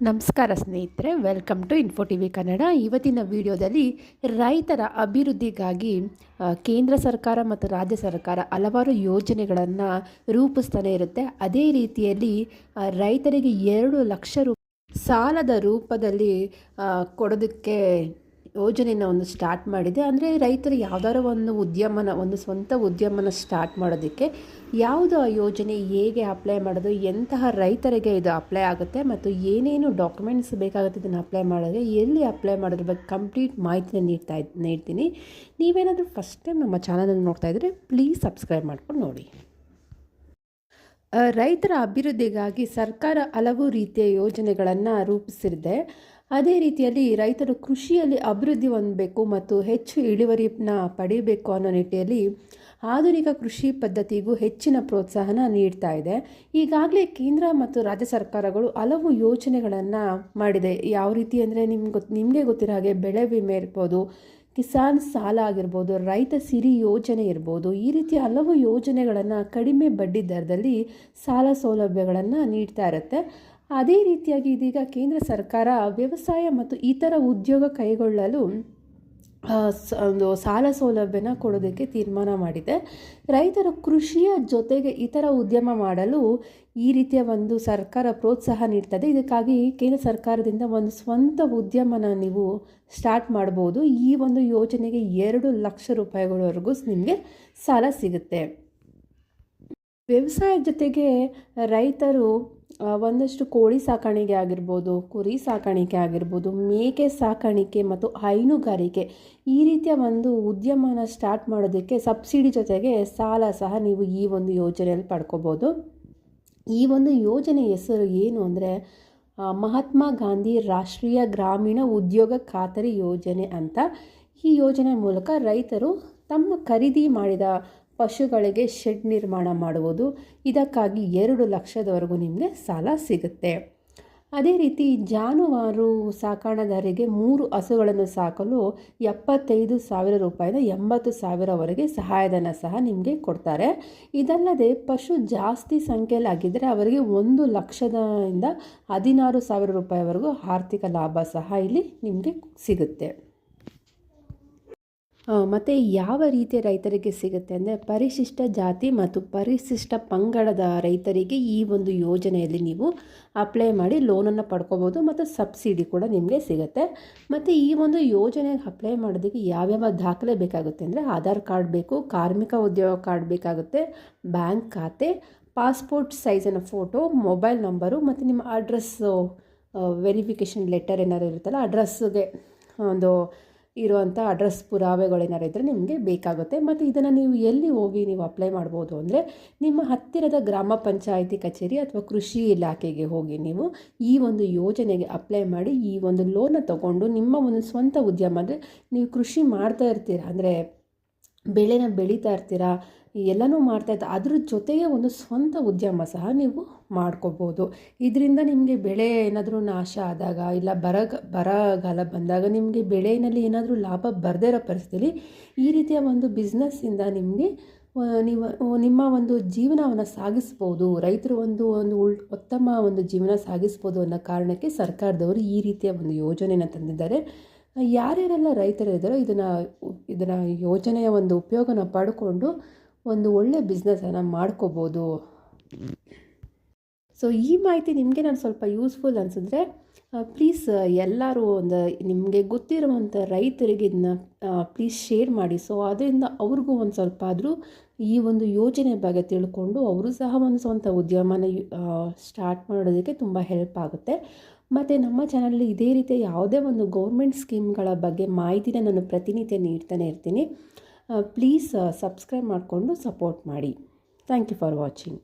ನಮಸ್ಕಾರ ಸ್ನೇಹಿತರೆ, welcome to Info TV Kannada. ಇವತ್ತಿನ ವಿಡಿಯೋದಲ್ಲಿ ರೈತರ ಅಭಿವೃದ್ಧಿಗಾಗಿ ಕೇಂದ್ರ ಸರ್ಕಾರ ಮತ್ತು ರಾಜ್ಯ ಸರ್ಕಾರ ಹಲವಾರು ಯೋಜನೆಗಳನ್ನು ರೂಪಿಸ್ತಾನೆ ಇರುತ್ತೆ. ಅದೇ ರೀತಿಯಲ್ಲಿ ರೈತರಿಗೆ 2 ಲಕ್ಷ ಸಾಲದ ರೂಪದಲ್ಲಿ ಕೊಡೋದಕ್ಕೆ ಯೋಜನೆಯನ್ನು ಸ್ಟಾರ್ಟ್ ಮಾಡಿದೆ. ಅಂದರೆ ರೈತರು ಯಾವುದಾದ್ರು ಒಂದು ಸ್ವಂತ ಉದ್ಯಮನ ಸ್ಟಾರ್ಟ್ ಮಾಡೋದಕ್ಕೆ ಯಾವುದು ಆ ಯೋಜನೆ, ಹೇಗೆ ಅಪ್ಲೈ ಮಾಡೋದು, ಎಂತಹ ರೈತರಿಗೆ ಇದು ಅಪ್ಲೈ ಆಗುತ್ತೆ ಮತ್ತು ಏನೇನು ಡಾಕ್ಯುಮೆಂಟ್ಸ್ ಬೇಕಾಗುತ್ತೆ ಇದನ್ನು ಅಪ್ಲೈ ಮಾಡಿದ್ರೆ, ಎಲ್ಲಿ ಅಪ್ಲೈ ಮಾಡೋದ್ರ ಬಗ್ಗೆ ಕಂಪ್ಲೀಟ್ ಮಾಹಿತಿನ ನೀಡ್ತೀನಿ. ನೀವೇನಾದರೂ ಫಸ್ಟ್ ಟೈಮ್ ನಮ್ಮ ಚಾನಲನ್ನು ನೋಡ್ತಾ ಇದ್ದರೆ ಪ್ಲೀಸ್ ಸಬ್ಸ್ಕ್ರೈಬ್ ಮಾಡ್ಕೊಂಡು ನೋಡಿ. ರೈತರ ಅಭಿವೃದ್ಧಿಗಾಗಿ ಸರ್ಕಾರ ಹಲವು ರೀತಿಯ ಯೋಜನೆಗಳನ್ನು ರೂಪಿಸಿದೆ. ಅದೇ ರೀತಿಯಲ್ಲಿ ರೈತರು ಕೃಷಿಯಲ್ಲಿ ಅಭಿವೃದ್ಧಿ ಹೊಂದಬೇಕು ಮತ್ತು ಹೆಚ್ಚು ಇಳುವರಿನ ಪಡೆಯಬೇಕು ಅನ್ನೋ ನಿಟ್ಟಿನಲ್ಲಿ ಆಧುನಿಕ ಕೃಷಿ ಪದ್ಧತಿಗೂ ಹೆಚ್ಚಿನ ಪ್ರೋತ್ಸಾಹನ ನೀಡ್ತಾ ಇದೆ. ಈಗಾಗಲೇ ಕೇಂದ್ರ ಮತ್ತು ರಾಜ್ಯ ಸರ್ಕಾರಗಳು ಹಲವು ಯೋಜನೆಗಳನ್ನು ಮಾಡಿದೆ. ಯಾವ ರೀತಿ ಅಂದರೆ ನಿಮಗೆ ಗೊತ್ತಿರೋ ಹಾಗೆ ಬೆಳೆ ವಿಮೆ ಇರ್ಬೋದು, ಕಿಸಾನ್ ಸಾಲ ಆಗಿರ್ಬೋದು, ರೈತ ಸಿರಿ ಯೋಜನೆ ಇರ್ಬೋದು, ಈ ರೀತಿಯ ಹಲವು ಯೋಜನೆಗಳನ್ನು ಕಡಿಮೆ ಬಡ್ಡಿ ದರದಲ್ಲಿ ಸಾಲ ಸೌಲಭ್ಯಗಳನ್ನು ನೀಡ್ತಾ ಇರುತ್ತೆ. ಅದೇ ರೀತಿಯಾಗಿ ಇದೀಗ ಕೇಂದ್ರ ಸರ್ಕಾರ ವ್ಯವಸಾಯ ಮತ್ತು ಇತರ ಉದ್ಯೋಗ ಕೈಗೊಳ್ಳಲು ಒಂದು ಸಾಲ ಸೌಲಭ್ಯನ ಕೊಡೋದಕ್ಕೆ ತೀರ್ಮಾನ ಮಾಡಿದೆ. ರೈತರು ಕೃಷಿಯ ಜೊತೆಗೆ ಇತರ ಉದ್ಯಮ ಮಾಡಲು ಈ ರೀತಿಯ ಒಂದು ಸರ್ಕಾರ ಪ್ರೋತ್ಸಾಹ ನೀಡ್ತದೆ. ಇದಕ್ಕಾಗಿ ಕೇಂದ್ರ ಸರ್ಕಾರದಿಂದ ಒಂದು ಸ್ವಂತ ಉದ್ಯಮನ ನೀವು ಸ್ಟಾರ್ಟ್ ಮಾಡ್ಬೋದು. ಈ ಒಂದು ಯೋಜನೆಗೆ 2 ಲಕ್ಷ ರೂಪಾಯಿಗಳವರೆಗೂ ನಿಮಗೆ ಸಾಲ ಸಿಗುತ್ತೆ. ವ್ಯವಸಾಯದ ಜೊತೆಗೆ ರೈತರು ಒಂದಷ್ಟು ಕೋಳಿ ಸಾಕಾಣಿಕೆ ಆಗಿರ್ಬೋದು, ಕುರಿ ಸಾಕಾಣಿಕೆ ಆಗಿರ್ಬೋದು, ಮೇಕೆ ಸಾಕಾಣಿಕೆ ಮತ್ತು ಹೈನುಗಾರಿಕೆ, ಈ ರೀತಿಯ ಒಂದು ಉದ್ಯಮನ ಸ್ಟಾರ್ಟ್ ಮಾಡೋದಕ್ಕೆ ಸಬ್ಸಿಡಿ ಜೊತೆಗೆ ಸಾಲ ಸಹ ನೀವು ಈ ಒಂದು ಯೋಜನೆಯಲ್ಲಿ ಪಡ್ಕೋಬೋದು. ಈ ಒಂದು ಯೋಜನೆ ಹೆಸರು ಏನು ಅಂದರೆ ಮಹಾತ್ಮ ಗಾಂಧಿ ರಾಷ್ಟ್ರೀಯ ಗ್ರಾಮೀಣ ಉದ್ಯೋಗ ಖಾತರಿ ಯೋಜನೆ ಅಂತ. ಈ ಯೋಜನೆ ಮೂಲಕ ರೈತರು ತಮ್ಮ ಖರೀದಿ ಮಾಡಿದ ಪಶುಗಳಿಗೆ ಶೆಡ್ ನಿರ್ಮಾಣ ಮಾಡುವುದು. ಇದಕ್ಕಾಗಿ 2 ಲಕ್ಷದವರೆಗೂ ನಿಮಗೆ ಸಾಲ ಸಿಗುತ್ತೆ. ಅದೇ ರೀತಿ ಜಾನುವಾರು ಸಾಕಾಣೆದಾರರಿಗೆ 3 ಹಸುಗಳನ್ನು ಸಾಕಲು 75,000 ರೂಪಾಯಿಂದ 80,000ವರೆಗೆ ಸಹಾಯಧನ ಸಹ ನಿಮಗೆ ಕೊಡ್ತಾರೆ. ಇದಲ್ಲದೆ ಪಶು ಜಾಸ್ತಿ ಸಂಖ್ಯೆಯಲ್ಲಿ ಆಗಿದ್ದರೆ ಅವರಿಗೆ 1 ಲಕ್ಷದಿಂದ 16,000 ರೂಪಾಯಿವರೆಗೂ ಆರ್ಥಿಕ ಲಾಭ ಸಹ ಇಲ್ಲಿ ನಿಮಗೆ ಸಿಗುತ್ತೆ. ಮತ್ತು ಯಾವ ರೀತಿಯ ರೈತರಿಗೆ ಸಿಗುತ್ತೆ ಅಂದರೆ ಪರಿಶಿಷ್ಟ ಜಾತಿ ಮತ್ತು ಪರಿಶಿಷ್ಟ ಪಂಗಡದ ರೈತರಿಗೆ ಈ ಒಂದು ಯೋಜನೆಯಲ್ಲಿ ನೀವು ಅಪ್ಲೈ ಮಾಡಿ ಲೋನನ್ನು ಪಡ್ಕೋಬೋದು ಮತ್ತು ಸಬ್ಸಿಡಿ ಕೂಡ ನಿಮಗೆ ಸಿಗುತ್ತೆ. ಮತ್ತು ಈ ಒಂದು ಯೋಜನೆಗೆ ಅಪ್ಲೈ ಮಾಡೋದಕ್ಕೆ ಯಾವ್ಯಾವ ದಾಖಲೆ ಬೇಕಾಗುತ್ತೆ ಅಂದರೆ ಆಧಾರ್ ಕಾರ್ಡ್ ಬೇಕು, ಕಾರ್ಮಿಕ ಉದ್ಯೋಗ ಕಾರ್ಡ್ ಬೇಕಾಗುತ್ತೆ, ಬ್ಯಾಂಕ್ ಖಾತೆ, ಪಾಸ್ಪೋರ್ಟ್ ಸೈಜಿನ ಫೋಟೋ, ಮೊಬೈಲ್ ನಂಬರು ಮತ್ತು ನಿಮ್ಮ ಅಡ್ರೆಸ್ಸು ವೆರಿಫಿಕೇಷನ್ ಲೆಟರ್ ಏನಾದ್ರು ಇರುತ್ತಲ್ಲ, ಅಡ್ರೆಸ್ಗೆ ಒಂದು ಇರುವಂಥ ಅಡ್ರೆಸ್ ಪುರಾವೆಗಳೇನಾರು ಇದ್ದರೆ ನಿಮಗೆ ಬೇಕಾಗುತ್ತೆ. ಮತ್ತು ಇದನ್ನು ನೀವು ಎಲ್ಲಿ ಹೋಗಿ ನೀವು ಅಪ್ಲೈ ಮಾಡ್ಬೋದು ಅಂದರೆ ನಿಮ್ಮ ಹತ್ತಿರದ ಗ್ರಾಮ ಪಂಚಾಯಿತಿ ಕಚೇರಿ ಅಥವಾ ಕೃಷಿ ಇಲಾಖೆಗೆ ಹೋಗಿ ನೀವು ಈ ಒಂದು ಯೋಜನೆಗೆ ಅಪ್ಲೈ ಮಾಡಿ ಈ ಒಂದು ಲೋನ ತಗೊಂಡು ನಿಮ್ಮ ಒಂದು ಸ್ವಂತ ಉದ್ಯಮ ಅಂದರೆ ನೀವು ಕೃಷಿ ಮಾಡ್ತಾ ಇರ್ತೀರ ಅಂದರೆ ಬೆಳೆನ ಬೆಳೀತಾ ಇರ್ತೀರಾ, ಎಲ್ಲನೂ ಮಾಡ್ತಾಯಿದ್ದ ಅದ್ರ ಜೊತೆಗೆ ಒಂದು ಸ್ವಂತ ಉದ್ಯಮ ಸಹ ನೀವು ಮಾಡ್ಕೋಬೋದು. ಇದರಿಂದ ನಿಮಗೆ ಬೆಳೆ ಏನಾದರೂ ನಾಶ ಆದಾಗ ಇಲ್ಲ ಬರಗಾಲ ಬಂದಾಗ ನಿಮಗೆ ಬೆಳೆಯಲ್ಲಿ ಏನಾದರೂ ಲಾಭ ಬರದೇ ಇರೋ ಪರಿಸ್ಥಿತಿಯಲ್ಲಿ ಈ ರೀತಿಯ ಒಂದು ಬಿಸ್ನೆಸ್ಸಿಂದ ನಿಮಗೆ ನಿಮ್ಮ ಒಂದು ಜೀವನವನ್ನು ಸಾಗಿಸ್ಬೋದು. ರೈತರು ಒಂದು ಉತ್ತಮ ಒಂದು ಜೀವನ ಸಾಗಿಸ್ಬೋದು ಅನ್ನೋ ಕಾರಣಕ್ಕೆ ಸರ್ಕಾರದವರು ಈ ರೀತಿಯ ಒಂದು ಯೋಜನೆಯನ್ನು ತಂದಿದ್ದಾರೆ. ಯಾರ್ಯಾರೆಲ್ಲ ರೈತರು ಇದ್ದಾರೋ ಇದನ್ನು ಯೋಜನೆಯ ಒಂದು ಉಪಯೋಗನ ಪಡ್ಕೊಂಡು ಒಂದು ಒಳ್ಳೆ ಬಿಸ್ನೆಸ್ಸನ್ನು ಮಾಡ್ಕೋಬೋದು. ಸೊ ಈ ಮಾಹಿತಿ ನಿಮಗೆ ನಾನು ಸ್ವಲ್ಪ ಯೂಸ್ಫುಲ್ ಅನಿಸಿದ್ರೆ ಪ್ಲೀಸ್ ಎಲ್ಲರೂ ನಿಮಗೆ ಗೊತ್ತಿರುವಂಥ ರೈತರಿಗೆ ಇದನ್ನ ಪ್ಲೀಸ್ ಶೇರ್ ಮಾಡಿ. ಸೊ ಅದರಿಂದ ಅವ್ರಿಗೂ ಒಂದು ಸ್ವಲ್ಪ ಆದರೂ ಈ ಒಂದು ಯೋಜನೆ ಬಗ್ಗೆ ತಿಳ್ಕೊಂಡು ಅವರು ಸಹ ಒಂದು ಸ್ವಂತ ಉದ್ಯಮನ ಸ್ಟಾರ್ಟ್ ಮಾಡೋದಕ್ಕೆ ತುಂಬ ಹೆಲ್ಪ್ ಆಗುತ್ತೆ. ಮತ್ತು ನಮ್ಮ ಚಾನಲಲ್ಲಿ ಇದೇ ರೀತಿಯ ಯಾವುದೇ ಒಂದು ಗೌರ್ಮೆಂಟ್ ಸ್ಕೀಮ್ಗಳ ಬಗ್ಗೆ ಮಾಹಿತಿನ ನಾನು ಪ್ರತಿನಿತ್ಯ ನೀಡ್ತಾನೆ ಇರ್ತೀನಿ. ಪ್ಲೀಸ್ ಸಬ್ಸ್ಕ್ರೈಬ್ ಮಾಡಿಕೊಂಡು ಸಪೋರ್ಟ್ ಮಾಡಿ. Thank you for watching.